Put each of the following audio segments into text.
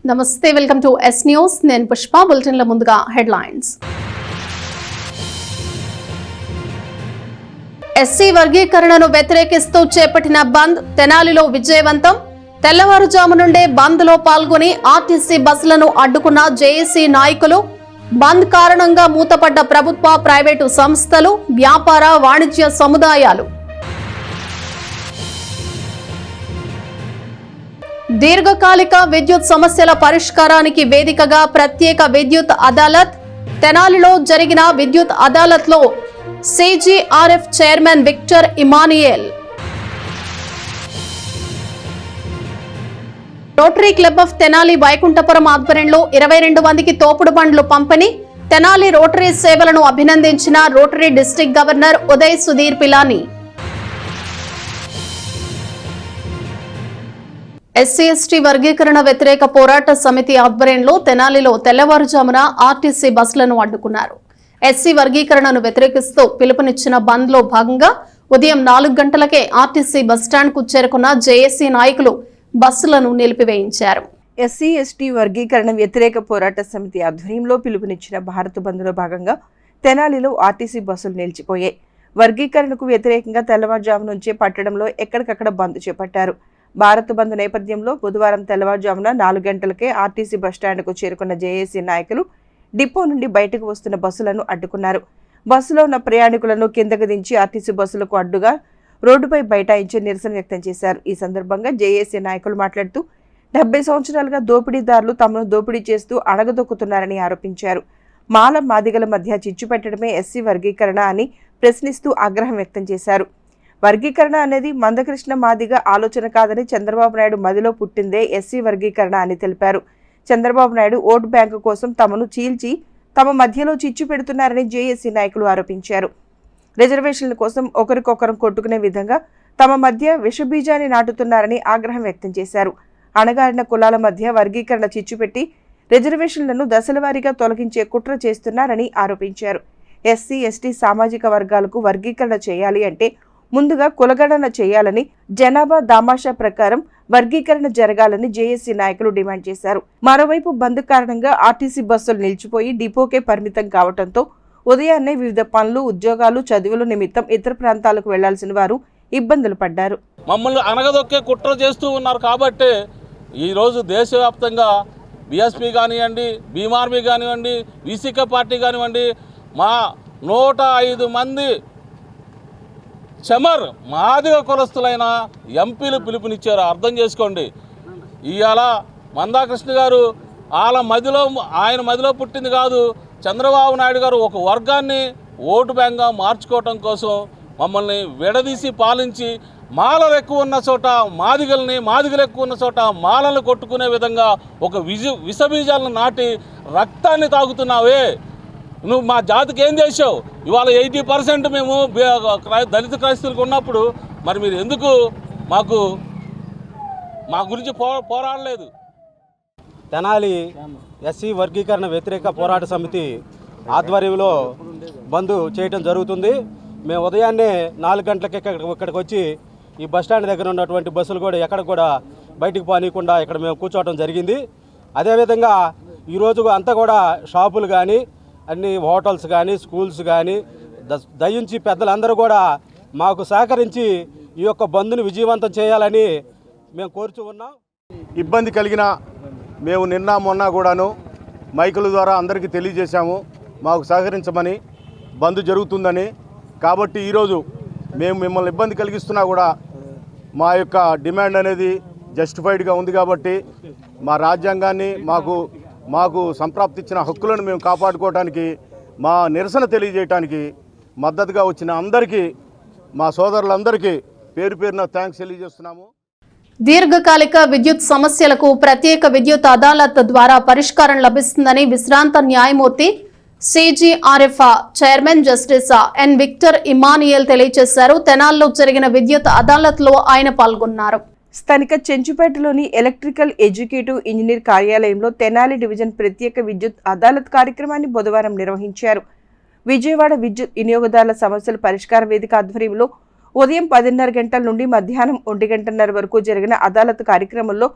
నమస్తే, welcome to yes news. నేను పుష్ప. బులెటిన్ల ముందుగా హెడ్లైన్స్. ఎస్సీ వర్గీకరణను వ్యతిరేకిస్తూ చేపట్టిన బంద్ తెనాలిలో విజయవంతం. తెల్లవారుజాము నుండే బంద్ లో పాల్గొని ఆర్టీసీ బస్సులను అడ్డుకున్న జేఏసీ నాయకులు. బంద్ కారణంగా మూతపడ్డ ప్రభుత్వ, ప్రైవేటు సంస్థలు, వ్యాపార, వాణిజ్య సముదాయాలు. దీర్ఘకాలిక విద్యుత్ సమస్యల పరిష్కారానికి వేదికగా ప్రత్యేక విద్యుత్ అదాలత్. తెనాలిలో జరిగిన విద్యుత్ అదాలత్ లో CGRF chairman Victor Emmanuel. Rotary Club of Tenali Vaikunthapuram ఆధ్వర్యంలో 22 మందికి తోపుడు బండ్లు పంపిణీ. తెనాలి రోటరీ సేవలను అభినందించిన Rotary district governor Uday Sudhir Pilani. SC ST వర్గీకరణ వ్యతిరేక పోరాట సమితి ఆధ్వర్యంలో తెనాలిలో తెల్లవారుజామున ఆర్టీసీ బస్సులను అడ్డుకున్నారు. ఎస్సీ వర్గీకరణను వ్యతిరేకిస్తూ పిలుపునిచ్చిన బంద్ లో భాగంగా ఉదయం 4 గంటలకే ఆర్టీసీ బస్టాండ్ కు చేరుకున్న జేఏసీ నాయకులు బస్సులను నిలిపివేయించారు. ఎస్సీ ఎస్టీ వర్గీకరణ వ్యతిరేక పోరాట సమితి ఆధ్వర్యంలో పిలుపునిచ్చిన భారత్ బంద్ లో భాగంగా తెనాలిలో ఆర్టీసీ బస్సులు నిలిచిపోయాయి. వర్గీకరణకు వ్యతిరేకంగా తెల్లవారుజాము నుంచే పట్టణంలో ఎక్కడికక్కడ బంద్ చేపట్టారు. భారత్ బంద్ నేపథ్యంలో బుధవారం తెల్లవారుజామున 4 గంటలకే ఆర్టీసీ బస్టాండ్కు చేరుకున్న జేఏసీ నాయకులు డిపో నుండి బయటకు వస్తున్న బస్సులను అడ్డుకున్నారు. బస్సులో ఉన్న ప్రయాణికులను కిందకు దించి ఆర్టీసీ బస్సులకు అడ్డుగా రోడ్డుపై బైఠాయించి నిరసన వ్యక్తం చేశారు. ఈ సందర్భంగా జేఏసీ నాయకులు మాట్లాడుతూ 70 సంవత్సరాలుగా దోపిడీదారులు తమను దోపిడీ చేస్తూ అణగదొక్కుతున్నారని ఆరోపించారు. మాల మాదిగల మధ్య చిచ్చు పెట్టడమే ఎస్సీ వర్గీకరణ అని ప్రశ్నిస్తూ ఆగ్రహం వ్యక్తం చేశారు. వర్గీకరణ అనేది మందకృష్ణ మాదిగ ఆలోచన కాదని చంద్రబాబు నాయుడు మదిలో పుట్టిందే ఎస్సీ వర్గీకరణ అని తెలిపారు. చంద్రబాబు నాయుడు ఓటు బ్యాంకు కోసం తమను చీల్చి తమ మధ్యలో చిచ్చు పెడుతున్నారని జేఏసీ నాయకులు ఆరోపించారు. రిజర్వేషన్ల కోసం ఒకరికొకరం కొట్టుకునే విధంగా తమ మధ్య విషబీజాన్ని నాటుతున్నారని ఆగ్రహం వ్యక్తం చేశారు. అణగారిన కులాల మధ్య వర్గీకరణ చిచ్చు పెట్టి రిజర్వేషన్లను దశలవారీగా తొలగించే కుట్ర చేస్తున్నారని ఆరోపించారు. ఎస్సీ ఎస్టీ సామాజిక వర్గాలకు వర్గీకరణ చేయాలి అంటే ముందుగా కులగణన చేయాలని, జనాభా దామాషా ప్రకారం వర్గీకరణ జరగాలని జేఏసీ నాయకులు డిమాండ్ చేశారు. మరోవైపు బంద్ కారణంగా ఆర్టీసీ బస్సులు నిలిచిపోయి డిపోకే పరిమితం కావడంతో ఉదయాన్నే వివిధ పనులు, ఉద్యోగాలు, చదువుల నిమిత్తం ఇతర ప్రాంతాలకు వెళ్లాల్సిన వారు ఇబ్బందులు పడ్డారు. మమ్మల్ని అనగదొక్కే కుట్ర చేస్తూ ఉన్నారు కాబట్టి ఈరోజు దేశవ్యాప్తంగా బీఎస్పీ కానివ్వండి, బీమార్మీ కానివ్వండి, వీసీకే పార్టీ కానివ్వండి, మా 105 మంది చెమర్ మాదిగ కులస్తులైన ఎంపీలు పిలుపునిచ్చారు. అర్థం చేసుకోండి. ఇవాళ మందాకృష్ణ గారు ఆయన మదిలో పుట్టింది కాదు. చంద్రబాబు నాయుడు గారు ఒక వర్గాన్ని ఓటు బ్యాంక్గా మార్చుకోవటం కోసం మమ్మల్ని విడదీసి పాలించి మాలలు ఎక్కువ ఉన్న చోట మాదిగల్ని, మాదిగలు ఎక్కువ ఉన్న చోట మాలలు కొట్టుకునే విధంగా ఒక విషబీజాలను నాటి రక్తాన్ని తాగుతున్నావే. నువ్వు మా జాతికి ఏం చేసావు? ఇవాళ 80% మేము దళిత క్రైస్తవులకు ఉన్నప్పుడు మరి మీరు ఎందుకు మా గురించి పోరాడలేదు? తెనాలి ఎస్సీ వర్గీకరణ వ్యతిరేక పోరాట సమితి ఆధ్వర్యంలో బంద్ చేయడం జరుగుతుంది. మేము ఉదయాన్నే 4 గంటలకి ఇక్కడికి వచ్చి ఈ బస్టాండ్ దగ్గర ఉన్నటువంటి బస్సులు కూడా ఎక్కడ కూడా బయటికి పోనీయకుండా ఇక్కడ మేము కూర్చోవడం జరిగింది. అదేవిధంగా ఈరోజు అంతా కూడా షాపులు కానీ, అన్ని హోటల్స్ కానీ, స్కూల్స్ కానీ దయించి పెద్దలందరూ కూడా మాకు సహకరించి ఈ యొక్క బంద్ను విజయవంతం చేయాలని మేము కోరుచూ ఉన్నాం. ఇబ్బంది కలిగిన మేము నిన్న మొన్న కూడాను మైకుల ద్వారా అందరికీ తెలియజేశాము మాకు సహకరించమని, బంద్ జరుగుతుందని. కాబట్టి ఈరోజు మేము మిమ్మల్ని ఇబ్బంది కలిగిస్తున్నా కూడా మా యొక్క డిమాండ్ అనేది జస్టిఫైడ్గా ఉంది కాబట్టి మా రాజ్యాంగాన్ని మాకు సంప్రాప్తించిన హక్కులను మేము కాపాడుకోవడానికి, మా నిరసన తెలియజేయడానికి మద్దతుగా వచ్చిన అందరికీ, మా సోదరులందరికీ పేరు పేరున థ్యాంక్స్ తెలియజేస్తున్నాము. దీర్ఘకాలిక విద్యుత్ సమస్యలకు ప్రత్యేక విద్యుత్ అదాలత్ ద్వారా పరిష్కారం లభిస్తుందని విశ్రాంత న్యాయమూర్తి CGRF chairman justice N Victor Emmanuel తెలియజేశారు. తెనాల్లో జరిగిన విద్యుత్ అదాలత్ లో ఆయన పాల్గొన్నారు. స్థానిక చెంచుపేటలోని ఎలక్ట్రికల్ ఎడ్యుకేటివ్ ఇంజనీర్ కార్యాలయంలో తెనాలి డివిజన్ ప్రత్యేక విద్యుత్ అదాలత్ కార్యక్రమాన్ని బుధవారం నిర్వహించారు. విజయవాడ విద్యుత్ వినియోగదారుల సమస్యల పరిష్కార వేదిక ఆధ్వర్యంలో ఉదయం 10:30 గంటల నుండి మధ్యాహ్నం 1 గంటన్నర వరకు జరిగిన అదాలత్ కార్యక్రమంలో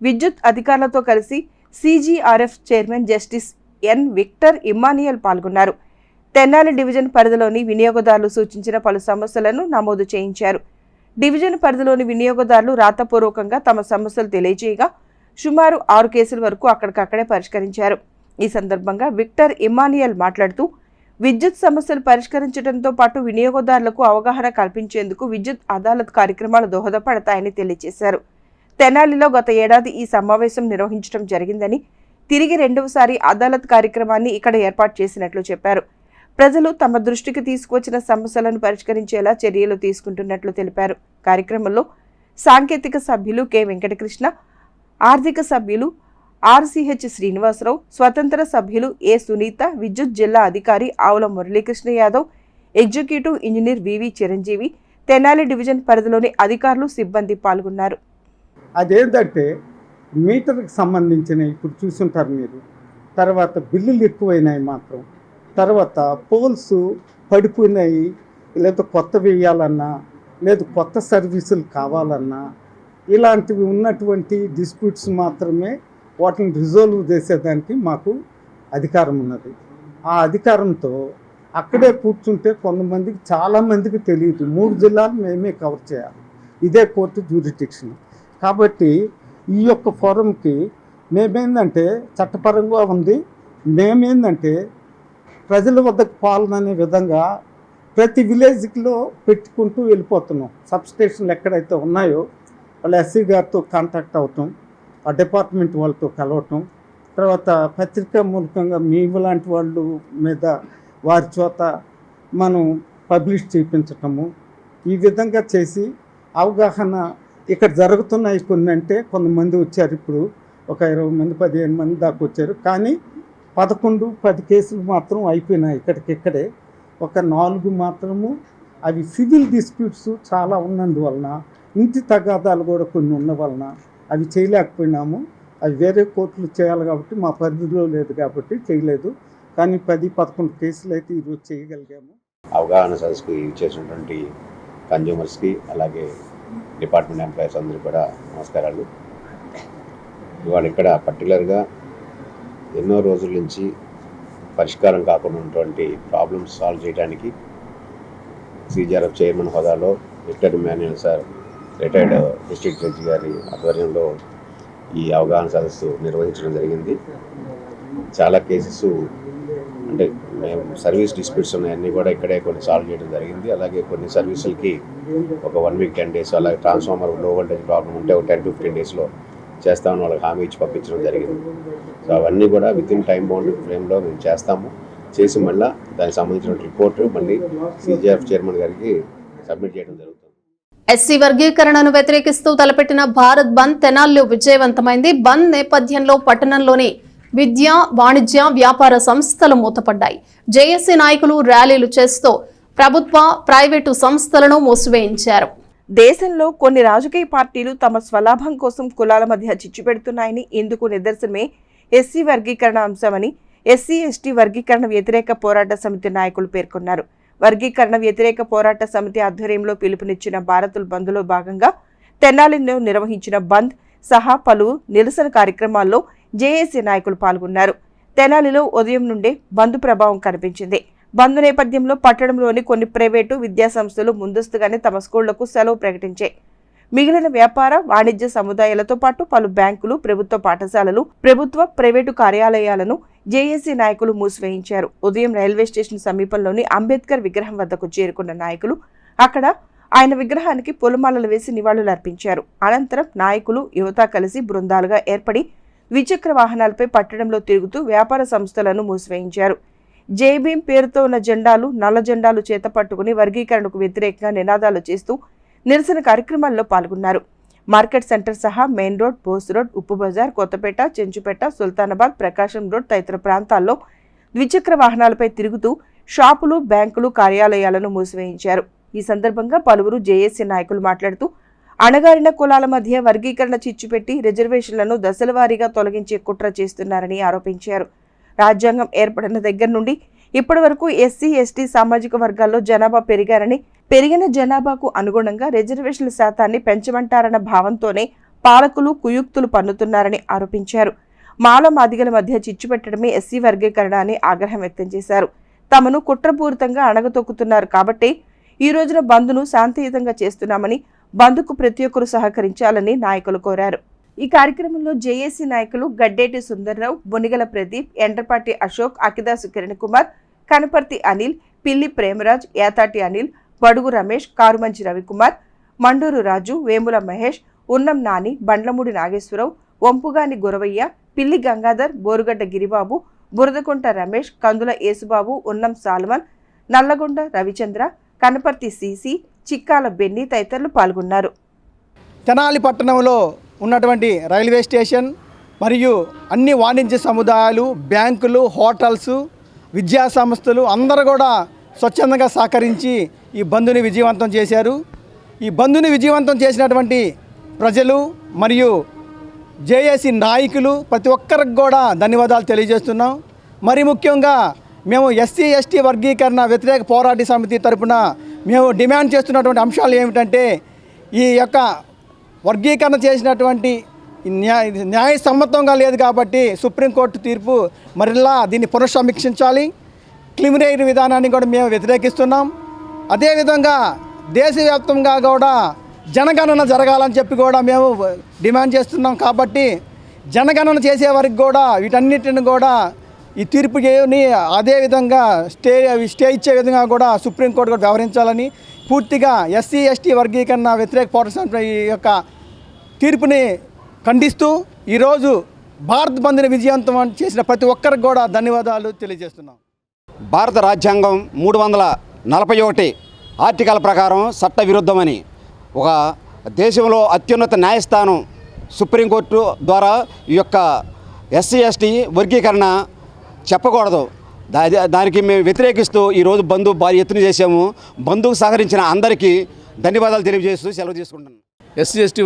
విద్యుత్ అధికారులతో కలిసి CGRF chairman justice N Victor Emmanuel పాల్గొన్నారు. తెనాలి డివిజన్ పరిధిలోని వినియోగదారులు సూచించిన పలు సమస్యలను నమోదు చేయించారు. డివిజన్ పరిధిలోని వినియోగదారులు రాతపూర్వకంగా తమ సమస్యలు తెలియజేయగా సుమారు 6 కేసుల వరకు అక్కడికక్కడే పరిష్కరించారు. ఈ సందర్భంగా విక్టర్ ఇమ్మానియల్ మాట్లాడుతూ విద్యుత్ సమస్యలు పరిష్కరించడంతో పాటు వినియోగదారులకు అవగాహన కల్పించేందుకు విద్యుత్ అదాలత్ కార్యక్రమాలు దోహదపడతాయని తెలియజేశారు. తెనాలిలో గత ఏడాది ఈ సమావేశం నిర్వహించడం జరిగిందని, తిరిగి రెండవసారి అదాలత్ కార్యక్రమాన్ని ఇక్కడ ఏర్పాటు చేసినట్లు చెప్పారు. ప్రజలు తమ దృష్టికి తీసుకువచ్చిన సమస్యలను పరిష్కరించేలా చర్యలు తీసుకుంటున్నట్లు తెలిపారు. కార్యక్రమంలో సాంకేతిక సభ్యులు కె వెంకటకృష్ణ, ఆర్థిక సభ్యులు RCH శ్రీనివాసరావు, స్వతంత్ర సభ్యులు ఏ సునీత, విద్యుత్ జిల్లా అధికారి ఆవుల మురళీకృష్ణ యాదవ్, ఎగ్జిక్యూటివ్ ఇంజనీర్ వివి చిరంజీవి, తెనాలి డివిజన్ పరిధిలోని అధికారులు, సిబ్బంది పాల్గొన్నారు. అదేంటంటే మీటర్కి సంబంధించిన ఇప్పుడు చూసుంటారు మీరు, తర్వాత బిల్లులు ఎక్కువైనాయి మాత్రం, తర్వాత పోల్స్ పడిపోయినాయి, లేదా కొత్త వేయాలన్నా లేదు కొత్త సర్వీసులు కావాలన్నా ఇలాంటివి ఉన్నటువంటి డిస్ప్యూట్స్ మాత్రమే వాటిని రిజాల్వ్ చేసేదానికి మాకు అధికారం ఉన్నది. ఆ అధికారంతో అక్కడే కూర్చుంటే కొంతమందికి చాలామందికి తెలియదు. 3 జిల్లాలు మేమే కవర్ చేయాలి, ఇదే కోర్టు జ్యూరిడిక్షన్. కాబట్టి ఈ యొక్క ఫోరంకి మేమేందంటే చట్టపరంగా ఉంది, మేమేందంటే ప్రజల వద్దకు పాలననే విధంగా ప్రతి విలేజ్లో పెట్టుకుంటూ వెళ్ళిపోతున్నాం. సబ్స్టేషన్లు ఎక్కడైతే ఉన్నాయో వాళ్ళ SC గారితో కాంటాక్ట్ అవటం, ఆ డిపార్ట్మెంట్ వాళ్ళతో కలవటం, తర్వాత పత్రికా మూలకంగా మీ లాంటి వాళ్ళు మీద వారి చోత మనం పబ్లిష్ చేయించటము, ఈ విధంగా చేసి అవగాహన ఇక్కడ జరుగుతున్నాయి. కొన్ని అంటే కొంతమంది వచ్చారు, ఇప్పుడు ఒక 20 మంది 15 మంది దాకా వచ్చారు. కానీ 11-10 కేసులు మాత్రం అయిపోయినాయి ఇక్కడికిక్కడే. ఒక 4 మాత్రము అవి సివిల్ డిస్ప్యూట్స్ చాలా ఉన్నందువలన, ఇంటి తగాదాలు కూడా కొన్ని ఉన్న వలన అవి చేయలేకపోయినాము. అవి వేరే కోర్టులు చేయాలి కాబట్టి మా పరిధిలో లేదు కాబట్టి చేయలేదు. కానీ 10-11 కేసులు అయితే ఈరోజు చేయగలిగాము. అవగాహన సదస్సుకు ఇచ్చేసినటువంటి కన్జ్యూమర్స్కి అలాగే డిపార్ట్మెంట్ ఎంప్లాయీస్ అందరికీ కూడా నమస్కారాలు. ఇవాళ ఇక్కడ పర్టికులర్గా ఎన్నో రోజుల నుంచి పరిష్కారం కాకుండా ఉన్నటువంటి ప్రాబ్లమ్స్ సాల్వ్ చేయడానికి CGRF చైర్మన్ హోదాలో Victor Emmanuel sir, retired district judge గారి ఆధ్వర్యంలో ఈ అవగాహన సదస్సు నిర్వహించడం జరిగింది. చాలా కేసెస్ అంటే మేము సర్వీస్ డిస్ప్యూట్స్ ఉన్నాయన్నీ కూడా ఇక్కడే కొన్ని సాల్వ్ చేయడం జరిగింది. అలాగే కొన్ని సర్వీసులకి ఒక 1 వీక్ 10 డేస్, అలాగే ట్రాన్స్ఫార్మర్ లో వోల్టేజ్ ప్రాబ్లం ఉంటే ఒక 10-15 డేస్లో చేస్తామని వాళ్ళకి హామీ ఇచ్చి పంపించడం జరిగింది. సో అవన్నీ కూడా వితిన్ టైం బౌండ్ ఫ్రేమ్లో మేము చేస్తాము. చేసి మళ్ళీ దానికి సంబంధించిన రిపోర్టు మళ్ళీ CGRF చైర్మన్ గారికి సబ్మిట్ చేయడం జరుగుతుంది. SC వర్గీకరణను వ్యతిరేకిస్తూ తలపెట్టిన భారత్ బంద్ తెనాలిలో విజయవంతమైంది. బంద్ నేపథ్యంలో పట్టణంలోని విద్య, వాణిజ్య, వ్యాపార సంస్థలు మూతపడ్డాయి. జేఏసీ నాయకులు ర్యాలీలు చేస్తూ ప్రభుత్వ, ప్రైవేటు సంస్థలను మూసివేయించారు. దేశంలో కొన్ని రాజకీయ పార్టీలు తమ స్వలాభం కోసం కులాల మధ్య చిచ్చు పెడుతున్నాయని, ఇందుకు నిదర్శనమే SC వర్గీకరణ అంశమని SC/ST వర్గీకరణ వ్యతిరేక పోరాట సమితి నాయకులు పేర్కొన్నారు. వర్గీకరణ వ్యతిరేక పోరాట సమితి ఆధ్వర్యంలో పిలుపునిచ్చిన భారతుల్ బంద్లో భాగంగా తెనాలిలో నిర్వహించిన బంద్ సహా పలు నిరసన కార్యక్రమాల్లో జేఏసీ నాయకులు పాల్గొన్నారు. తెనాలిలో ఉదయం నుండే బంద్ ప్రభావం కనిపించింది. బంద్ నేపథ్యంలో పట్టణంలోని కొన్ని ప్రైవేటు విద్యాసంస్థలు ముందస్తుగానే తమ స్కూళ్లకు సెలవు ప్రకటించాయి. మిగిలిన వ్యాపార, వాణిజ్య సముదాయాలతో పాటు పలు బ్యాంకులు, ప్రభుత్వ పాఠశాలలు, ప్రభుత్వ, ప్రైవేటు కార్యాలయాలను జేఏసీ నాయకులు మూసివేయించారు. ఉదయం రైల్వే స్టేషన్ సమీపంలోని అంబేద్కర్ విగ్రహం వద్దకు చేరుకున్న నాయకులు అక్కడ ఆయన విగ్రహానికి పూలమాలలు వేసి నివాళులర్పించారు. అనంతరం నాయకులు, యువత కలిసి బృందాలుగా ఏర్పడి ద్విచక్ర వాహనాలపై పట్టణంలో తిరుగుతూ వ్యాపార సంస్థలను మూసివేయించారు. జై భీమ్ పేరుతో ఉన్న జెండాలు, నల్ల జెండాలు చేత పట్టుకుని వర్గీకరణకు వ్యతిరేకంగా నినాదాలు చేస్తూ నిరసన కార్యక్రమాల్లో పాల్గొన్నారు. మార్కెట్ సెంటర్ సహా మెయిన్ రోడ్, బోస్ రోడ్, ఉప్పు బజార్, కొత్తపేట, చెంచుపేట, సుల్తానాబాద్, ప్రకాశం రోడ్ తదితర ప్రాంతాల్లో ద్విచక్ర వాహనాలపై తిరుగుతూ షాపులు, బ్యాంకులు, కార్యాలయాలను మూసివేయించారు. ఈ సందర్భంగా పలువురు జేఏసీ నాయకులు మాట్లాడుతూ అణగారిన కులాల మధ్య వర్గీకరణ చిచ్చుపెట్టి రిజర్వేషన్లను దశలవారీగా తొలగించే కుట్ర చేస్తున్నారని ఆరోపించారు. రాజ్యాంగం ఏర్పడిన దగ్గర నుండి ఇప్పటి వరకు SC/ST సామాజిక వర్గాల్లో జనాభా పెరిగారని, పెరిగిన జనాభాకు అనుగుణంగా రిజర్వేషన్ల శాతాన్ని పెంచమంటారన్న భావంతోనే పాలకులు కుయుక్తులు పన్నుతున్నారని ఆరోపించారు. మాల మాదిగల మధ్య చిచ్చు పెట్టడమే ఎస్సీ వర్గీకరణ అని ఆగ్రహం వ్యక్తం చేశారు. తమను కుట్రపూరితంగా అణగతొక్కుతున్నారు కాబట్టి ఈ రోజున బంద్ను శాంతియుతంగా చేస్తున్నామని, బంద్కు ప్రతి ఒక్కరూ సహకరించాలని నాయకులు కోరారు. ఈ కార్యక్రమంలో జేఏసీ నాయకులు గడ్డేటి సుందర్రావు, బొనిగల ప్రదీప్, ఎండ్రపాటి అశోక్, అకిదాసు కిరణ్ కుమార్, కనపర్తి అనిల్, పిల్లి ప్రేమరాజ్, యాతాటి అనిల్, బడుగు రమేష్, కారుమంచి రవికుమార్, మండూరు రాజు, వేముల మహేష్, ఉన్నం నాని, బండ్లమూడి నాగేశ్వరరావు, వంపుగాని గురవయ్య, పిల్లి గంగాధర్, బోరుగడ్డ గిరిబాబు, బురదకుంట రమేష్, కందుల యేసుబాబు, ఉన్నం సాల్మన్, నల్లగొండ రవిచంద్ర, కనపర్తి సిసి, చిక్కాల బెన్ని తదితరులు పాల్గొన్నారు. తెనాలి పట్టణంలో ఉన్నటువంటి రైల్వే స్టేషన్ మరియు అన్ని వాణిజ్య సముదాయాలు, బ్యాంకులు, హోటల్స్, విద్యా సంస్థలు అందరూ కూడా స్వచ్ఛందంగా సహకరించి ఈ బంద్ని విజయవంతం చేశారు. ఈ బంద్ని విజయవంతం చేసినటువంటి ప్రజలు మరియు జేఏసీ నాయకులు ప్రతి ఒక్కరికి కూడా ధన్యవాదాలు తెలియజేస్తున్నాం. మరి ముఖ్యంగా మేము ఎస్సీ ఎస్టీ వర్గీకరణ వ్యతిరేక పోరాట సమితి తరపున మేము డిమాండ్ చేస్తున్నటువంటి అంశాలు ఏమిటంటే, ఈ యొక్క వర్గీకరణ చేసినటువంటి న్యాయసమ్మతంగా లేదు కాబట్టి సుప్రీంకోర్టు తీర్పు మరలా దీన్ని పునఃసమీక్షించాలి. క్రిమినల్ విధానాన్ని కూడా మేము వ్యతిరేకిస్తున్నాం. అదేవిధంగా దేశవ్యాప్తంగా కూడా జనగణన జరగాలని చెప్పి కూడా మేము డిమాండ్ చేస్తున్నాం. కాబట్టి జనగణన చేసే వరకు కూడా వీటన్నిటిని కూడా ఈ తీర్పు చేయని అదేవిధంగా స్టే ఇచ్చే విధంగా కూడా సుప్రీంకోర్టు కూడా వ్యవహరించాలని, పూర్తిగా ఎస్సీ ఎస్టీ వర్గీకరణ వ్యతిరేక పోరాట ఈ యొక్క తీర్పుని ఖండిస్తూ ఈరోజు భారత్ బంద్ని విజయవంతం చేసిన ప్రతి ఒక్కరికి కూడా ధన్యవాదాలు తెలియజేస్తున్నాం. భారత రాజ్యాంగం 341 ఆర్టికల్ ప్రకారం చట్ట విరుద్ధమని ఒక దేశంలో అత్యున్నత న్యాయస్థానం సుప్రీంకోర్టు ద్వారా ఈ యొక్క ఎస్సీ ఎస్టీ వర్గీకరణ చెప్పకూడదు. దానికి మేము వ్యతిరేకిస్తూ ఈరోజు బంధు భారీ ఎత్తున చేసాము. బంధుకు సహకరించిన అందరికీ ధన్యవాదాలు తెలియజేస్తూ సెలవు తీసుకుంటున్నాను. ఎస్సీ ఎస్టీ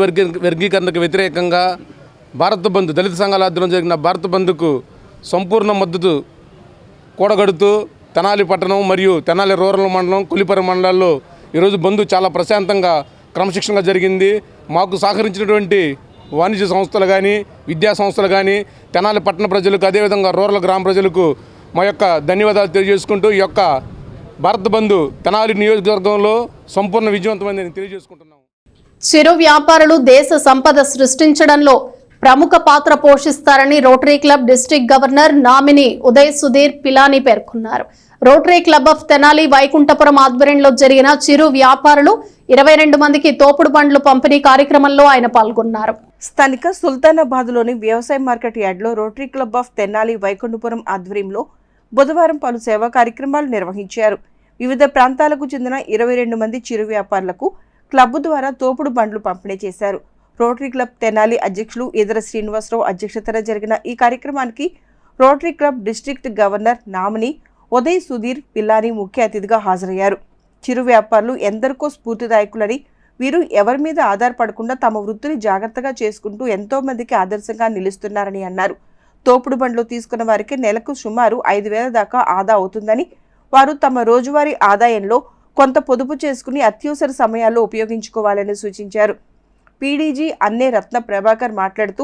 వర్గీకరణకు వ్యతిరేకంగా భారత బంద్, దళిత సంఘాల ఆధ్వర్యంలో జరిగిన భారత బంద్కు సంపూర్ణ మద్దతు కూడగడుతూ తెనాలి పట్టణం మరియు తెనాలి రూరల్ మండలం, కొల్లిపర మండలాల్లో ఈరోజు బంద్ చాలా ప్రశాంతంగా క్రమశిక్షణగా జరిగింది. మాకు సహకరించినటువంటి వాణిజ్య సంస్థలు కానీ, విద్యా సంస్థలు కానీ, తెనాలి పట్టణ ప్రజలకు, అదేవిధంగా రూరల్ గ్రామ ప్రజలకు మా యొక్క ధన్యవాదాలు తెలియజేసుకుంటూ ఈ యొక్క భారత బంద్ తెనాలి నియోజకవర్గంలో సంపూర్ణ విజయవంతమైందని తెలియజేసుకుంటున్నాము. చిరు వ్యాపారులు దేశ సంపద సృష్టించడంలో ప్రముఖ పాత్ర పోషిస్తారని Rotary Club district governor nominee Uday Sudhir Pilani పేర్కొన్నారు. Rotary Club of Tenali Vaikunthapuram ఆధ్వర్యంలో జరిగిన చిరు వ్యాపారులు 22 మందికి తోపుడు బండ్లు పంపిణీ కార్యక్రమంలో ఆయన పాల్గొన్నారు. స్థానిక సుల్తానాబాద్లోని వ్యవసాయ మార్కెట్ యార్డ్లో rotary Club of Tenali Vaikunthapuram ఆధ్వర్యంలో బుధవారం పలు సేవా కార్యక్రమాలు నిర్వహించారు. వివిధ ప్రాంతాలకు చెందిన 22 మంది చిరు వ్యాపారులకు క్లబ్ ద్వారా తోపుడు బండ్లు పంపిణీ చేశారు. రోటరీ క్లబ్ తెనాలి అధ్యక్షులు ఈదర శ్రీనివాసరావు అధ్యక్షతన జరిగిన ఈ కార్యక్రమానికి Rotary Club district governor nominee Uday Sudhir Pilani ముఖ్య అతిథిగా హాజరయ్యారు. చిరు వ్యాపారులు ఎందరికో స్ఫూర్తిదాయకులని, వీరు ఎవరి మీద ఆధారపడకుండా తమ వృత్తిని జాగ్రత్తగా చేసుకుంటూ ఎంతో మందికి ఆదర్శంగా నిలుస్తున్నారని అన్నారు. తోపుడు బండ్లు తీసుకున్న వారికి నెలకు సుమారు 5,000 దాకా ఆదా అవుతుందని, వారు తమ రోజువారీ ఆదాయంలో కొంత పొదుపు చేసుకుని అత్యవసర సమయాల్లో ఉపయోగించుకోవాలని సూచించారు. పీడీజీ అన్నే రత్న ప్రభాకర్ మాట్లాడుతూ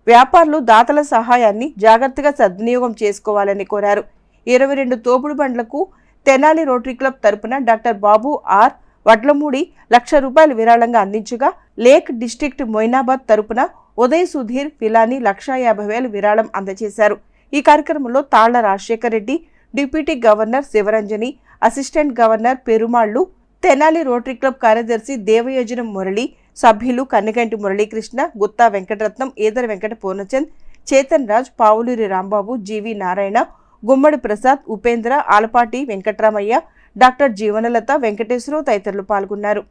వ్యాపారులు దాతల సహాయాన్ని జాగ్రత్తగా సద్వినియోగం చేసుకోవాలని కోరారు. 22 తోపుడు బండ్లకు తెనాలి రోటరీ క్లబ్ తరపున డాక్టర్ బాబు ఆర్ వడ్లమూడి ₹1,00,000 విరాళంగా అందించగా, లేక్ డిస్ట్రిక్ట్ మొయినాబాద్ తరపున ఉదయ్ సుధీర్ పిలాని ₹1,50,000 విరాళం అందజేశారు. ఈ కార్యక్రమంలో Talla Rajasekhar Reddy, deputy governor Sivaranjani, assistant governor Perumallu, Tenali rotary club కార్యదర్శి దేవయోజనం మురళి, సభ్యులు కన్నగంటి మురళీకృష్ణ, గుత్తా వెంకటరత్నం, ఈదర వెంకట పూర్ణచంద్, చేతన్ రాజ్, పావులూరి రాంబాబు, జీవి నారాయణ, గుమ్మడి ప్రసాద్, ఉపేంద్ర, ఆలపాటి వెంకట్రామయ్య, డాక్టర్ జీవనలత, వెంకటేశ్వరరావు తదితరులు పాల్గొన్నారు.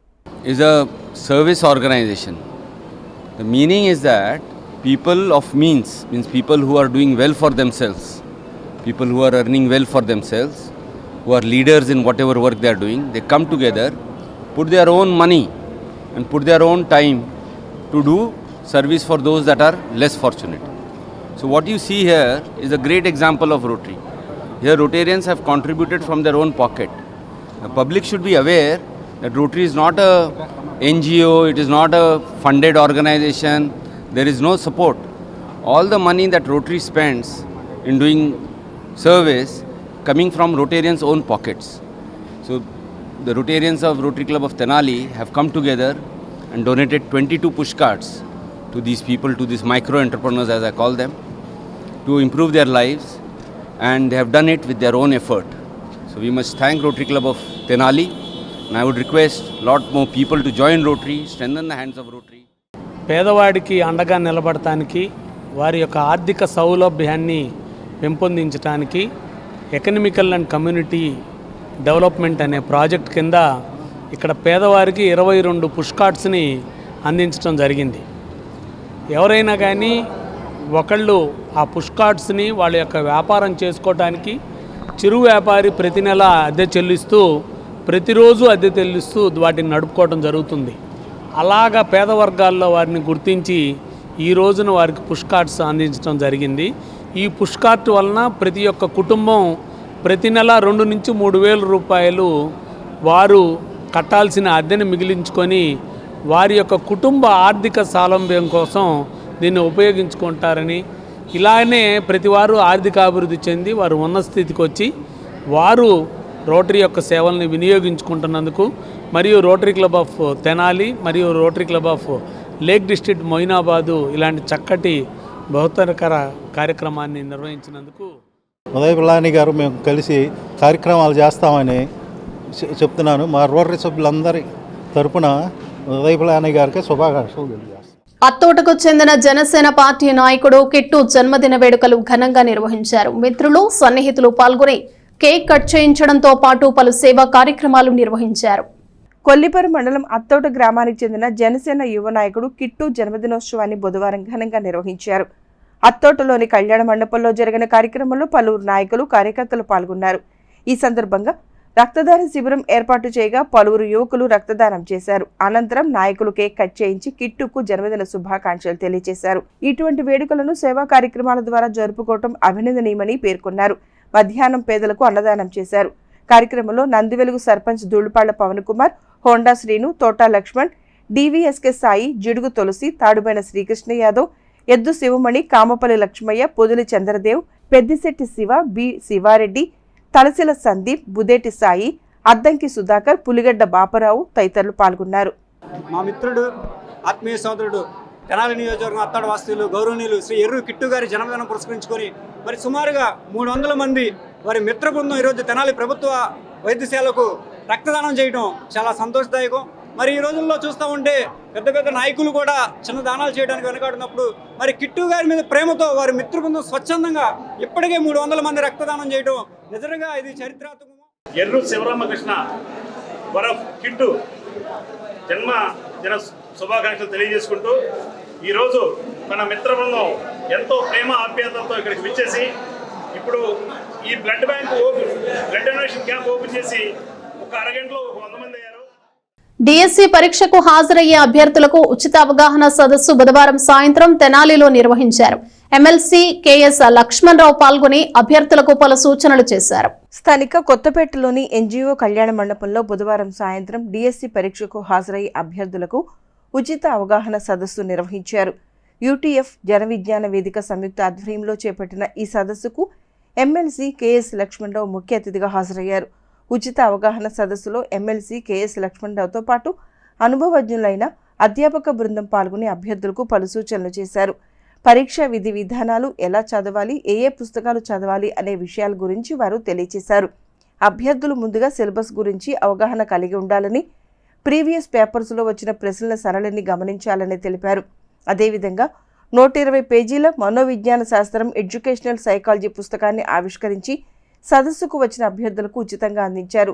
Is a service organization. The meaning is that people of means people who are doing well for themselves, people who are earning well for themselves, who are leaders in whatever work they are doing, they come together, put their own money and put their own time to do service for those that are less fortunate. So what you see here is a great example of Rotary. Here Rotarians have contributed from their own pocket. The public should be aware that Rotary is not a NGO, it is not a funded organization, there is no support. all the money that Rotary spends in doing service coming from Rotarians' own pockets. So the Rotarians of Rotary Club of Tenali have come together and donated 22 pushcarts to these people, to these micro entrepreneurs as I call them, to improve their lives, and they have done it with their own effort. So we must thank Rotary Club of Tenali, and I would request a lot more people to join Rotary, strengthen the hands of Rotary. పేదవాడికి అండగా నిలబడటానికి, వారి యొక్క ఆర్థిక సౌలభ్యాన్ని పెంపొందించడానికి economical and community development అనే project కింద ఇక్కడ పేదవారికి 22 పుష్కార్ట్స్ని అందించడం జరిగింది. ఎవరైనా కానీ ఒకళ్ళు ఆ పుష్కార్ట్స్ని వాళ్ళ యొక్క వ్యాపారం చేసుకోవడానికి చిరు వ్యాపారి ప్రతి నెల అద్దె చెల్లిస్తూ, ప్రతిరోజు అద్దె చెల్లిస్తూ వాటిని నడుపుకోవడం జరుగుతుంది. అలాగా పేద వర్గాల్లో వారిని గుర్తించి ఈ రోజున వారికి పుష్కార్ట్స్ అందించడం జరిగింది. ఈ పుష్కార్ట్ వలన ప్రతి ఒక్క కుటుంబం ప్రతి నెల 2 నుంచి 3 వేల రూపాయలు వారు కట్టాల్సిన అద్దెను మిగిలించుకొని వారి యొక్క కుటుంబ ఆర్థిక స్వావలంబనం కోసం దీన్ని ఉపయోగించుకుంటారని, ఇలానే ప్రతి వారు ఆర్థిక అభివృద్ధి చెంది వారు ఉన్నత స్థితికి వచ్చి వారు రోటరీ యొక్క సేవల్ని వినియోగించుకుంటున్నందుకు, మరియు రోటరీ క్లబ్ ఆఫ్ తెనాలి మరియు Rotary Club of lake district Moinabad ఇలాంటి చక్కటి బహుతరకర కార్యక్రమాన్ని నిర్వహించినందుకు ఉదయ్ పిల్లాని గారు మేము కలిసి కార్యక్రమాలు చేస్తామని చెప్తున్నాను. మా రోటరీ సభ్యులందరి తరపున ఉదయ్ పిల్లాని గారికి శుభాకాంక్షలు తెలియజేస్తాను. అత్తోటకు చెందిన జనసేన పార్టీ నాయకుడు కిట్టు జన్మదిన వేడుకలు ఘనంగా నిర్వహించారు. మిత్రులు, సన్నిహితులు పాల్గొని కేక్ కట్ చేయించడంతో పాటు పలు సేవా కార్యక్రమాలు నిర్వహించారు. కొల్లిపర మండలం అత్తోట గ్రామానికి చెందిన జనసేన యువ నాయకుడు కిట్టు జన్మదినోత్సవాన్ని బుధవారం ఘనంగా నిర్వహించారు. అత్తోటలోని కళ్యాణ మండపంలో జరిగిన కార్యక్రమంలో పలువురు నాయకులు, కార్యకర్తలు పాల్గొన్నారు. ఈ సందర్భంగా రక్తదాన శిబిరం ఏర్పాటు చేయగా పలువురు యువకులు రక్తదానం చేశారు. అనంతరం నాయకులు కేక్ కట్ చేయించి కిట్టుకు జన్మదిన శుభాకాంక్షలు తెలియజేశారు. ఇటువంటి వేడుకలను సేవా కార్యక్రమాల ద్వారా జరుపుకోవడం అభినందనీయమని పేర్కొన్నారు. మధ్యాహ్నం పేదలకు అన్నదానం చేశారు. కార్యక్రమంలో నందివెలుగు సర్పంచ్ ధూళిపాళ్ల పవన్ కుమార్, హోండా శ్రీను, తోటా లక్ష్మణ్, డివిఎస్కే సాయి, జిడుగు తులసి, తాడుబైన శ్రీకృష్ణ యాదవ్, ఎద్దు శివమణి, కామపల్లి లక్ష్మయ్య, పొదులి చంద్రదేవ్, పెద్దిశెట్టి శివ, బి శివారెడ్డి, తలసిల సందీప్, బుదేటి సాయి, అద్దంకి సుధాకర్, పులిగడ్డ బాపరావు తదితరులు పాల్గొన్నారు. మా మిత్రుడు, ఆత్మీయ సోదరుడు, తెనాలి నియోజకవర్గం అత్తాడు వాస్తవులు గౌరవనీయులు శ్రీ ఎర్రు కిట్టు గారి జన్మదినం పురస్కరించుకొని మరి సుమారుగా 300 మంది వారి మిత్ర బృందం ఈరోజు తెనాలి ప్రభుత్వ వైద్యశాలకు రక్తదానం చేయడం చాలా సంతోషదాయకం. మరి ఈ రోజుల్లో చూస్తూ ఉంటే పెద్ద పెద్ద నాయకులు కూడా చిన్న దానాలు చేయడానికి వెనకాడినప్పుడు మరి కిట్టు గారి మీద ప్రేమతో వారి మిత్ర బృందం స్వచ్ఛందంగా ఇప్పటికే 300 మంది రక్తదానం చేయడం నిజంగా ఇది చరిత్రాత్మకం. ఎర్రు శివరామకృష్ణ వరఫ్ కిట్టు జన్మదిన శుభాకాంక్షలు తెలియజేసుకుంటూ ఈరోజు మన మిత్ర బృందం ఎంతో ప్రేమ ఆప్యాయతలతో ఇక్కడికి విచ్చేసి ఇప్పుడు ఈ బ్లడ్ డొనేషన్ క్యాంప్ ఓపెన్ చేసి ఒక అరగంటలో 100 మంది అయ్యారు. డిఎస్సి పరీక్షకు హాజరయ్యే అభ్యర్థులకు ఉచిత అవగాహన సదస్సు బుధవారం సాయంత్రం తెనాలిలో నిర్వహించారు. ఎమ్మెల్సీ కెఎస్ లక్ష్మణరావు పాల్గొని అభ్యర్థులకు పలు సూచనలు చేశారు. స్థానిక కొత్తపేటలోని ఎన్జీఓ కళ్యాణ మండపంలో బుధవారం సాయంత్రం డిఎస్సి పరీక్షకు హాజరయ్యే అభ్యర్థులకు ఉచిత అవగాహన సదస్సు నిర్వహించారు. యూటీఎఫ్ జన విజ్ఞాన వేదిక సంయుక్త ఆధ్వర్యంలో చేపట్టిన ఈ సదస్సుకు ఎమ్మెల్సీ కెఎస్ లక్ష్మణరావు ముఖ్య అతిథిగా హాజరయ్యారు. ఉచిత అవగాహన సదస్సులో ఎమ్మెల్సీ కెఎస్ లక్ష్మణరావుతో పాటు అనుభవజ్ఞులైన అధ్యాపక బృందం పాల్గొని అభ్యర్థులకు పలు సూచనలు చేశారు. పరీక్ష విధి విధానాలు ఎలా చదవాలి, ఏ పుస్తకాలు చదవాలి అనే విషయాల గురించి వారు తెలియజేశారు. అభ్యర్థులు ముందుగా సిలబస్ గురించి అవగాహన కలిగి ఉండాలని, ప్రీవియస్ పేపర్స్లో వచ్చిన ప్రశ్నల సరళిని గమనించాలని తెలిపారు. అదేవిధంగా 120 పేజీల మనోవిజ్ఞాన శాస్త్రం ఎడ్యుకేషనల్ సైకాలజీ పుస్తకాన్ని ఆవిష్కరించి సదస్సుకు వచ్చిన అభ్యర్థులకు ఉచితంగా అందించారు.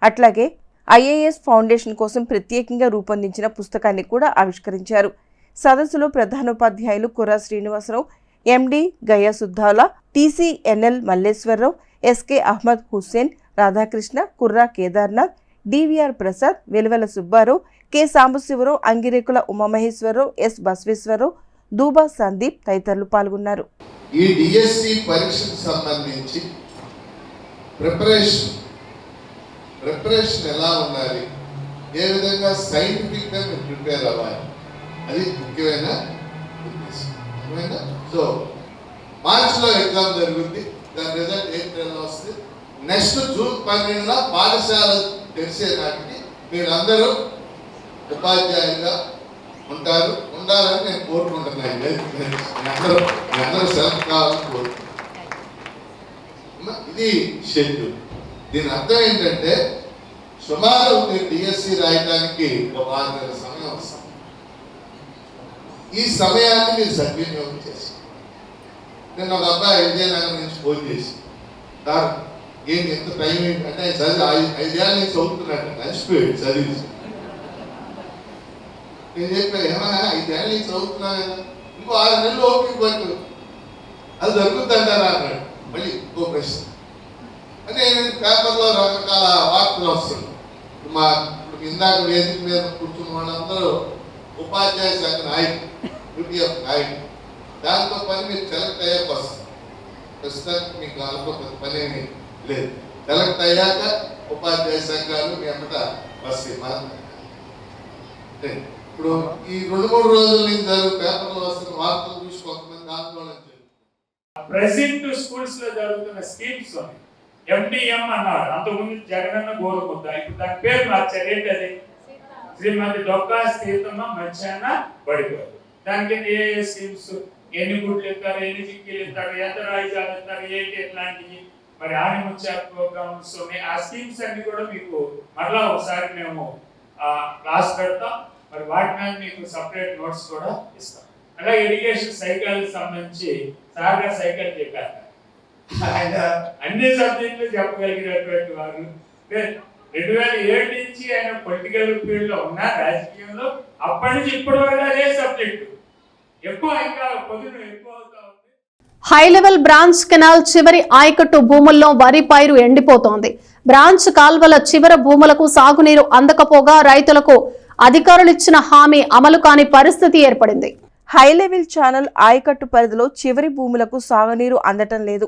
అట్లాగే ఐఏఎస్ ఫౌండేషన్ కోసం ప్రత్యేకంగా రూపొందించిన పుస్తకాన్ని కూడా ఆవిష్కరించారు. సదస్సులో ప్రధానోపాధ్యాయులు Kurra Srinivasarao, MD Gaya Suddala, TCNL Malleswararao, SK Ahmed Hussain, Radhakrishna, Kurra Kedarnath, DVR Prasad, Veluvela Subbarao, K Sambasivarao, Angirekula Umamaheswararao, S Basaveswararao, Duba Sandeep తదితరులు పాల్గొన్నారు. ఈ డిఎస్సి పరీక్షకు సంబంధించి ప్రిపరేషన్ ఎలా ఉండాలి, ఏ విధంగా సైంటిఫిక్గా మీరు ప్రిపేర్ అవ్వాలి, అది ముఖ్యమైన ఉద్దేశం. సో మార్చిలో ఎగ్జామ్ జరుగుతుంది, దాని రిజల్ట్ ఏప్రిల్లో వస్తుంది. నెక్స్ట్ జూన్ 12న పాఠశాల తెరిసే నాటికి మీరందరూ ఉపాధ్యాయులుగా ఉండాలని నేను కోరుకుంటున్నాను. అందరూ సెలెక్ట్ కావాలని కోరుకుంటున్నాను. ఇది షెడ్యూల్. దీని అర్థం ఏంటంటే సుమారు మీరు డిఎస్సి రాయడానికి ఒక 6 నెలల సమయం వస్తుంది. ఈ సమయాన్ని మీరు సద్వినియోగం చేసి, నేను ఒక అబ్బాయి విజయనగరం నుంచి ఫోన్ చేసి, సార్ ఏంటి ఎంత టైం ఏంటంటే చదివి 5 ఏళ్ళ నుంచి చదువుతున్నట్టు నచ్చిపోయాడు చదివి. నేను చెప్పాను ఏమన్నా 5 ఏళ్ళ నుంచి చదువుతున్నా కదా, ఇంకో 6 నెలలు ఓపిక పట్టు, అది దొరుకుతుంటారా అన్నాడు. మళ్ళీ ఇంకో ప్రశ్న అంటే పేపర్లో రకరకాల వార్తలు వస్తుంది. ఇప్పుడు ఇందాక వేదిక మీద కూర్చున్న వాళ్ళందరూ ఉపాధ్యాయ సంఘ నాయకులు, యూటీఎఫ్ నాయకులు. దాంతో పని మీరు సెలెక్ట్ అయ్యాక వస్తుంది. ప్రస్తుతానికి మీకు వాళ్ళతో పని ఏమీ లేదు. సెలెక్ట్ అయ్యాక ఉపాధ్యాయ సంఘాలు మీ అంతట వస్తాయి. ఇప్పుడు ఈ 2-3 రోజుల నుంచి పేపర్లో వస్తున్న వార్తలు చూసి కొంతమంది ఆందోళన చేస్తారు. ప్రెసెంట్ స్కూల్స్ లో జరుగుతున్న స్కీమ్స్ MDM అన్నారు. అంతకుముందు జగనన్న గోరుముద్ద, ఇప్పుడు దాని పేరు మార్చారు. ఏంటది? శ్రీమతి డొక్కా సీతమ్మ మధ్యాహ్న బడిపోదు. దానికి ఏ స్కీమ్స్, ఎన్ని గుడ్లు ఇస్తారు, ఎన్ని చిక్కీలు ఇస్తారు, ఎంత రాయిజాలు ఇస్తారు, ఏంటి ఎట్లాంటివి, మరి ఆనిముత్య ప్రోగ్రామ్స్ ఉన్నాయి. ఆ స్కీమ్స్ అన్ని కూడా మీకు మరలా ఒకసారి మేము క్లాస్ పెడతాం. మరి వాటి మీద మీకు సపరేట్ నోట్స్ కూడా ఇస్తాం. అలాగే ఎడ్యుకేషన్ సైకిల్ సంబంధించి సార్గా సైకిల్ చెప్పారు. ఆయన అన్ని సబ్జెక్టులు చెప్పగలిగినటువంటి వారు. 2007 నుంచి ఆయన పొలిటికల్ ఫీల్డ్ లో ఉన్న రాజకీయంలో అప్పటి నుంచి ఇప్పటి వరకు అదే సబ్జెక్టు ఎక్కువ, ఇంకా పొదును ఎక్కువ అవుతా ఉంది. హై లెవెల్ బ్రాంచ్ కెనాల్ చివరి ఆయకట్టు భూముల్లో వరి పైరు ఎండిపోతోంది. బ్రాంచ్ కాల్వల చివర భూములకు సాగునీరు అందకపోగా రైతులకు అధికారులు ఇచ్చిన హామీ అమలు కాని పరిస్థితి ఏర్పడింది. హై లెవెల్ ఛానల్ ఆయకట్టు పరిధిలో చివరి భూములకు సాగునీరు అందటం లేదు.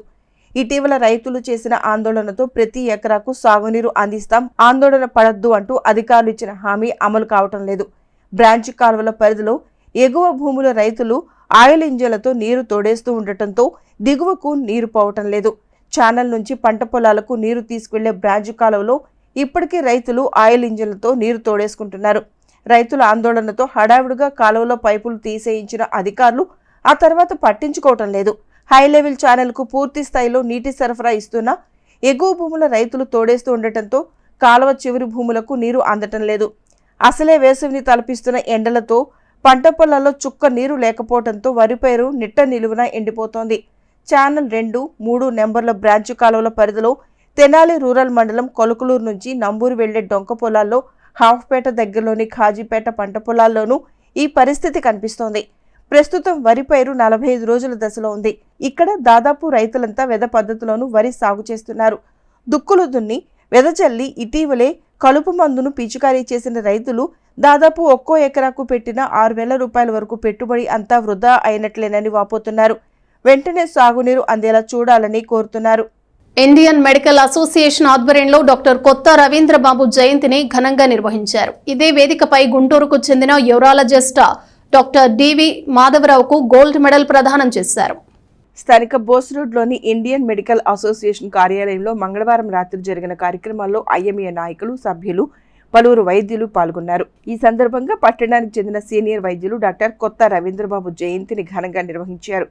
ఇటీవల రైతులు చేసిన ఆందోళనతో ప్రతి ఎకరాకు సాగునీరు అందిస్తాం, ఆందోళన పడద్దు అంటూ అధికారులు ఇచ్చిన హామీ అమలు కావటం లేదు. బ్రాంచ్ కాలువల పరిధిలో ఎగువ భూముల రైతులు ఆయిల్ ఇంజన్లతో నీరు తోడేస్తూ ఉండటంతో దిగువకు నీరు పోవటం లేదు. ఛానల్ నుంచి పంట పొలాలకు నీరు తీసుకెళ్లే బ్రాంచ్ కాలువలో ఇప్పటికీ రైతులు ఆయిల్ ఇంజన్లతో నీరు తోడేసుకుంటున్నారు. రైతుల ఆందోళనతో హడావుడిగా కాలువలో పైపులు తీసేయించిన అధికారులు ఆ తర్వాత పట్టించుకోవటం లేదు. హై లెవెల్ ఛానల్కు పూర్తి స్థాయిలో నీటి సరఫరా ఇస్తున్న ఎగువ భూముల రైతులు తోడేస్తూ ఉండటంతో కాలువ చివరి భూములకు నీరు అందటం లేదు. అసలే వేసవిని తలపిస్తున్న ఎండలతో పంట పొలాల్లో చుక్క నీరు లేకపోవడంతో వరి పైరు నిట్ట నిలువున ఎండిపోతోంది. ఛానల్ 2, 3 నెంబర్ల బ్రాంచ్ కాలువల పరిధిలో తెనాలి రూరల్ మండలం కొలకలూరు నుంచి నంబూరు వెళ్లే డొంక పొలాల్లో, హాఫ్పేట దగ్గరలోని ఖాజీపేట పంట పొలాల్లోనూ ఈ పరిస్థితి కనిపిస్తోంది. ప్రస్తుతం వరి పైరు 45 రోజుల దశలో ఉంది. ఇక్కడ దాదాపు రైతులంతా వెద పద్ధతిలోనూ వరి సాగు చేస్తున్నారు. దుక్కులు దున్ని వెదజల్లి ఇటీవలే కలుపు మందును పిచికారీ చేసిన రైతులు దాదాపు ఒక్కో ఎకరాకు పెట్టిన 6,000 రూపాయల వరకు పెట్టుబడి అంతా వృధా అయినట్లేనని వాపోతున్నారు. వెంటనే సాగునీరు అందేలా చూడాలని కోరుతున్నారు. ఇండియన్ మెడికల్ అసోసియేషన్ ఆధ్వర్యంలో డాక్టర్ కొత్త రవీంద్రబాబు జయంతిని ఘనంగా నిర్వహించారు. ఇదే వేదికపై గుంటూరుకు చెందిన యూరాలజిస్ట్ డాక్టర్ డివి మాధవరావుకు గోల్డ్ మెడల్ ప్రదానం చేశారు. స్థానిక బోస్ రోడ్లోని ఇండియన్ మెడికల్ అసోసియేషన్ కార్యాలయంలో మంగళవారం రాత్రి జరిగిన కార్యక్రమాల్లో ఐఎంఏ నాయకులు, సభ్యులు, పలువురు వైద్యులు పాల్గొన్నారు. ఈ సందర్భంగా పట్టణానికి చెందిన సీనియర్ వైద్యులు డాక్టర్ కొత్త రవీంద్రబాబు జయంతిని ఘనంగా నిర్వహించారు.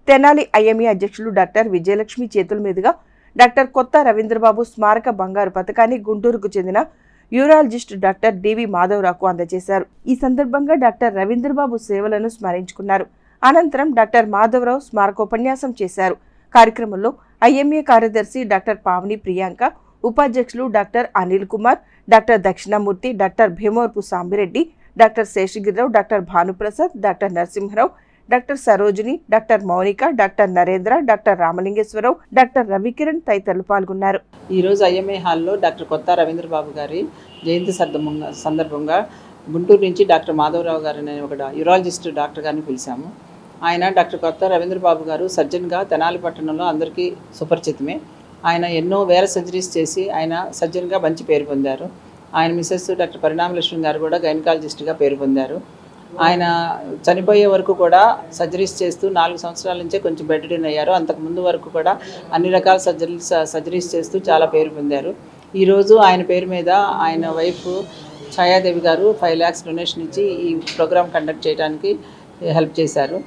తెనాలి ఐఎంఏ అధ్యక్షులు డాక్టర్ విజయలక్ష్మి చేతుల మీదుగా డాక్టర్ కొత్త రవీంద్రబాబు స్మారక బంగారు పథకాన్ని గుంటూరుకు చెందిన యూరాలజిస్ట్ డాక్టర్ డివి మాధవరావుకు అందజేశారు. ఈ సందర్భంగా డాక్టర్ రవీంద్రబాబు సేవలను స్మరించుకున్నారు. అనంతరం డాక్టర్ మాధవరావు స్మారకోపన్యాసం చేశారు. కార్యక్రమంలో ఐఎంఏ కార్యదర్శి డాక్టర్ పావని ప్రియాంక, ఉపాధ్యక్షులు doctor Anil Kumar, doctor Dakshinamurthy, doctor Bhimavarapu Sambireddy, doctor Seshagirirao, doctor Bhanuprasad, doctor Narasimharao, doctor Sarojini, doctor Mounika, doctor Narendra, doctor Ramalingeswararao, doctor Ravikiran తదితరులు పాల్గొన్నారు. ఈరోజు ఐఎంఏ హాల్లో డాక్టర్ కొత్త రవీంద్రబాబు గారి జయంతి సందర్భంగా గుంటూరు నుంచి డాక్టర్ మాధవరావు గారిని ఒక యూరాలజిస్ట్ డాక్టర్ గారిని పిలిచాము. ఆయన డాక్టర్ కొత్త రవీంద్రబాబు గారు సర్జన్గా తెనాలి పట్టణంలో అందరికీ సుపరిచితమే. ఆయన ఎన్నో వేల సర్జరీస్ చేసి ఆయన సర్జన్గా మంచి పేరు పొందారు. ఆయన మిసెస్ డాక్టర్ పరిణామలక్ష్మి గారు కూడా గైనకాలజిస్ట్గా పేరు పొందారు. ఆయన చనిపోయే వరకు కూడా సర్జరీస్ చేస్తూ 4 సంవత్సరాల నుంచే కొంచెం బెడ్ రిడన్ అయ్యారు. అంతకుముందు వరకు కూడా అన్ని రకాల సర్జరీస్ చేస్తూ చాలా పేరు పొందారు. ఈరోజు ఆయన పేరు మీద ఆయన వైఫ్ ఛాయాదేవి గారు 5 lakhs డొనేషన్ ఇచ్చి ఈ ప్రోగ్రామ్ కండక్ట్ చేయడానికి హెల్ప్ చేశారు.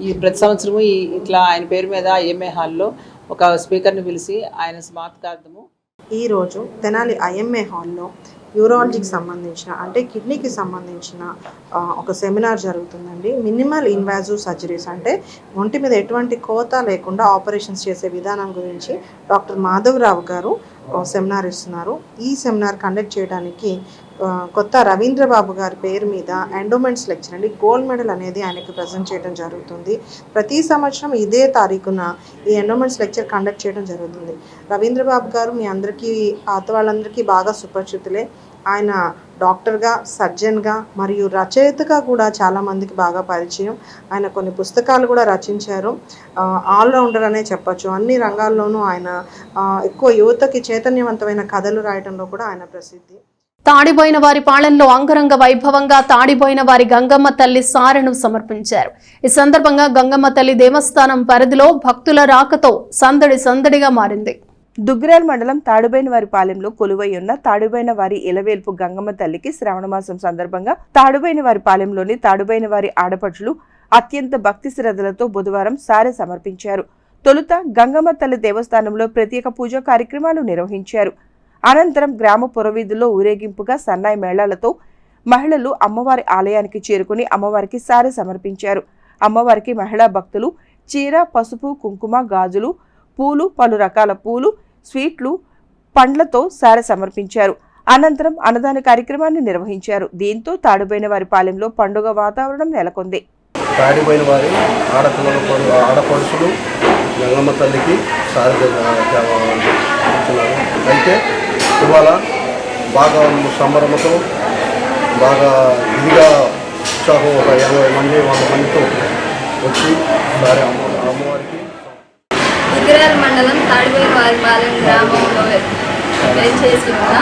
ఈ ప్రతి సంవత్సరము ఇట్లా ఆయన పేరు మీద ఐఎంఏ హాల్లో ఒక స్పీకర్ని పిలిచి ఆయన స్మారకార్థము ఈరోజు తెనాలి ఐఎంఏ హాల్లో యూరాలజీకి సంబంధించిన అంటే కిడ్నీకి సంబంధించిన ఒక సెమినార్ జరుగుతుందండి. మినిమల్ ఇన్వాజివ్ సర్జరీస్ అంటే ఒంటి మీద ఎటువంటి కోత లేకుండా ఆపరేషన్స్ చేసే విధానం గురించి డాక్టర్ మాధవరావు గారు సెమినార్ ఇస్తున్నారు. ఈ సెమినార్ కండక్ట్ చేయడానికి కొత్త రవీంద్రబాబు గారి పేరు మీద ఎండోమెంట్స్ లెక్చర్ అండి, గోల్డ్ మెడల్ అనేది ఆయనకి ప్రజెంట్ చేయడం జరుగుతుంది. ప్రతి సంవత్సరం ఇదే తారీఖున ఈ ఎండోమెంట్స్ లెక్చర్ కండక్ట్ చేయడం జరుగుతుంది. రవీంద్రబాబు గారు మీ అందరికీ పాత వాళ్ళందరికీ బాగా సుపరిచితులే. ఆయన డాక్టర్గా, సర్జన్గా మరియు రచయితగా కూడా చాలామందికి బాగా పరిచయం. ఆయన కొన్ని పుస్తకాలు కూడా రచించారు. ఆల్రౌండర్ అనే చెప్పచ్చు. అన్ని రంగాల్లోనూ ఆయన ఎక్కువ యువతకి చైతన్యవంతమైన కథలు రాయడంలో కూడా ఆయన ప్రసిద్ధి. తాడిబోయిన వారి పాలనలో అంగరంగ వైభవంగా తాడిబోయిన వారి గంగమ్మ తల్లి సారెను సమర్పించారు. ఈ సందర్భంగా గంగమ్మ తల్లి దేవస్థానం పరిధిలో భక్తుల రాకతో సందడిగా మారింది. దుగ్గిరాల మండలం తాడుబోయినవారి పాలెంలో కొలువై ఉన్న తాడుబోయినవారి ఇలవేల్పు గంగమ్మ తల్లికి శ్రావణ మాసం సందర్భంగా తాడుబోయినవారి పాలెంలోని తాడుబోయినవారి ఆడపడుచులు అత్యంత భక్తి శ్రద్ధలతో బుధవారం సారె సమర్పించారు. తొలుత గంగమ్మ తల్లి దేవస్థానంలో ప్రత్యేక పూజా కార్యక్రమాలు నిర్వహించారు. అనంతరం గ్రామ పురవీధుల్లో ఊరేగింపుగా సన్నాయి మేళాలతో మహిళలు అమ్మవారి ఆలయానికి చేరుకుని అమ్మవారికి సారె సమర్పించారు. అమ్మవారికి మహిళా భక్తులు చీర, పసుపు, కుంకుమ, గాజులు, పూలు, పలు రకాల పూలు, స్వీట్లు, పండ్లతో సారె సమర్పించారు. అనంతరం అన్నదాన కార్యక్రమాన్ని నిర్వహించారు. దీంతో తాడుబోయినవారి పాలెంలో పండుగ వాతావరణం నెలకొంది. తాడిబోయినవారి ఆడపడుచులు గంగమ్మ తల్లికి సారె అయితే ఇవాళ బాగా సంబరమతో బాగా ఇదిగా ఉత్సాహం ఒక 20 మంది 100 మందితో వచ్చి సారే అమ్మవారికి దుగ్గిరాల మండలం తాడిబోయినవారి పాలెం గ్రామంలో వేంచేసి ఉన్న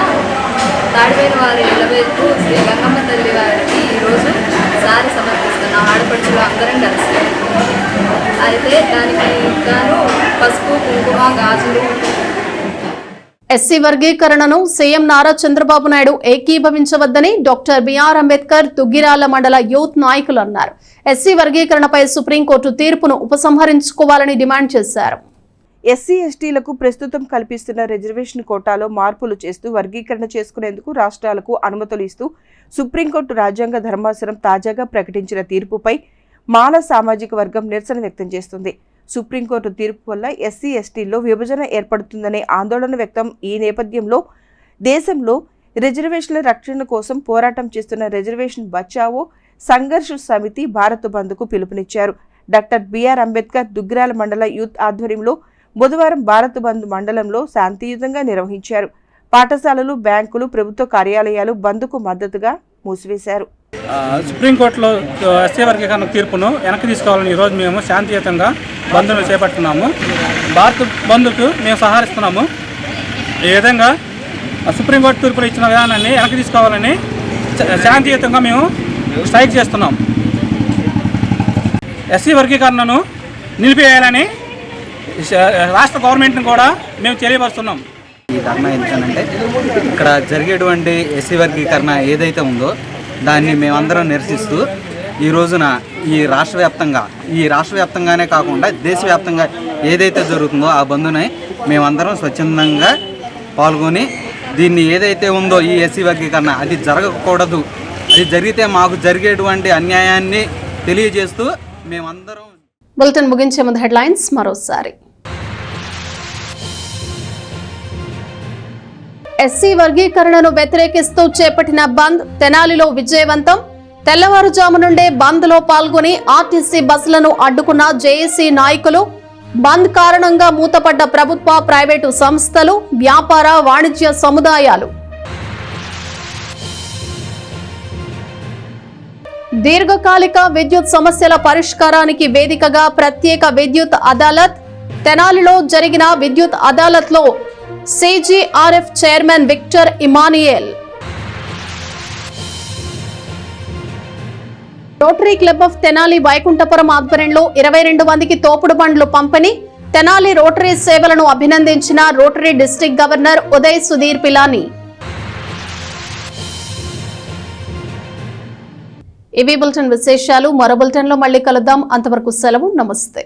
తాడిబోయినవారి ఇలవేల్పు శ్రీ గంగమ్మ తల్లి వారికి ఈరోజు సారి సమర్పిస్తున్నాం ఆడపడుచులు అందరం కలిసి. అయితే దానికి గాను పసుపు, కుంకుమ, గాజులు. ఎస్సీ వర్గీకరణను సీఎం నారా చంద్రబాబు నాయుడు ఏకీభవించవద్దని డాక్టర్ బిఆర్ అంబేద్కర్ దుగ్గిరాల మండల యూత్ నాయకులు అన్నారు. ఎస్సీ వర్గీకరణపై సుప్రీంకోర్టు తీర్పును ఉపసంహరించుకోవాలని డిమాండ్ చేశారు. ఎస్సీ ఎస్టీలకు ప్రస్తుతం కల్పిస్తున్న రిజర్వేషన్ కోటాలో మార్పులు చేస్తూ వర్గీకరణ చేసుకునేందుకు రాష్ట్రాలకు అనుమతులు ఇస్తూ సుప్రీంకోర్టు రాజ్యాంగ ధర్మాసనం తాజాగా ప్రకటించిన తీర్పుపై మాల సామాజిక వర్గం నిరసన వ్యక్తం చేస్తుంది. సుప్రీంకోర్టు తీర్పు వల్ల ఎస్సీ ఎస్టీల్లో విభజన ఏర్పడుతుందనే ఆందోళన వ్యక్తం. ఈ నేపథ్యంలో దేశంలో రిజర్వేషన్ల రక్షణ కోసం పోరాటం చేస్తున్న రిజర్వేషన్ బచావో సంఘర్ష్ సమితి భారత్ బంద్కు పిలుపునిచ్చారు. డాక్టర్ బిఆర్ అంబేద్కర్ దుగ్గిరాల మండల యూత్ ఆధ్వర్యంలో బుధవారం భారత్ బంద్ మండలంలో శాంతియుతంగా నిర్వహించారు. పాఠశాలలు, బ్యాంకులు, ప్రభుత్వ కార్యాలయాలు బంద్కు మద్దతుగా మూసివేశారు. సుప్రీంకోర్టులో ఎస్సీ వర్గీకరణ తీర్పును వెనక్కి తీసుకోవాలని ఈరోజు మేము శాంతియుతంగా బంద్ను చేపడుతున్నాము. భారత్ బంద్కు మేము సహకరిస్తున్నాము. ఈ విధంగా సుప్రీంకోర్టు తీర్పులు ఇచ్చిన విధానాన్ని వెనక్కి తీసుకోవాలని శాంతియుతంగా మేము స్ట్రైక్ చేస్తున్నాం. ఎస్సీ వర్గీకరణను నిలిపివేయాలని రాష్ట్ర గవర్నమెంట్ని కూడా మేము తెలియపరుస్తున్నాం. ఈ ధర్నా ఎందుకనంటే ఇక్కడ జరిగేటువంటి ఎస్సీ వర్గీకరణ ఏదైతే ఉందో దాన్ని మేమందరం నిరసిస్తూ ఈ రోజున ఈ రాష్ట్ర వ్యాప్తంగానే కాకుండా దేశవ్యాప్తంగా ఏదైతే జరుగుతుందో ఆ బంద్ని మేమందరం స్వచ్ఛందంగా పాల్గొని దీన్ని ఏదైతే ఉందో ఈ ఎస్సీ వర్గీకరణ అది జరగకూడదు, అది జరిగితే మాకు జరిగేటువంటి అన్యాయాన్ని తెలియజేస్తూ మేమందరం. బులెటిన్ ముగించే ముందు హెడ్లైన్స్ మరోసారి. ఎస్సీ వర్గీకరణను వ్యతిరేకిస్తూ చేపట్టిన బంద్ తెనాలిలో విజయవంతం. తెల్లవారుజాము నుండే బంద్ లో పాల్గొని ఆర్టీసీ బస్సులను అడ్డుకున్న జేఏసీ నాయకులు. బంద్ కారణంగా మూతపడ్డ ప్రభుత్వ, ప్రైవేటు సంస్థలు, వ్యాపార, వాణిజ్య సముదాయాలు. దీర్ఘకాలిక విద్యుత్ సమస్యల పరిష్కారానికి వేదికగా ప్రత్యేక విద్యుత్ అదాలత్. తెనాలిలో జరిగిన విద్యుత్ అదాలత్లో CGRF chairman Victor Emmanuel. Rotary Club of Tenali Vaikunthapuram ఆధ్వర్యంలో 22 మందికి తోపుడు బండ్లు పంపిణీ. తెనాలి రోటరీ సేవలను అభినందించిన Rotary district governor Uday Sudhir Pilani. ఇవి బులెటిన్ విశేషాలు. మరో బులెటిన్లో మళ్ళీ కలుద్దాం. అంతవరకు సెలవు. నమస్తే.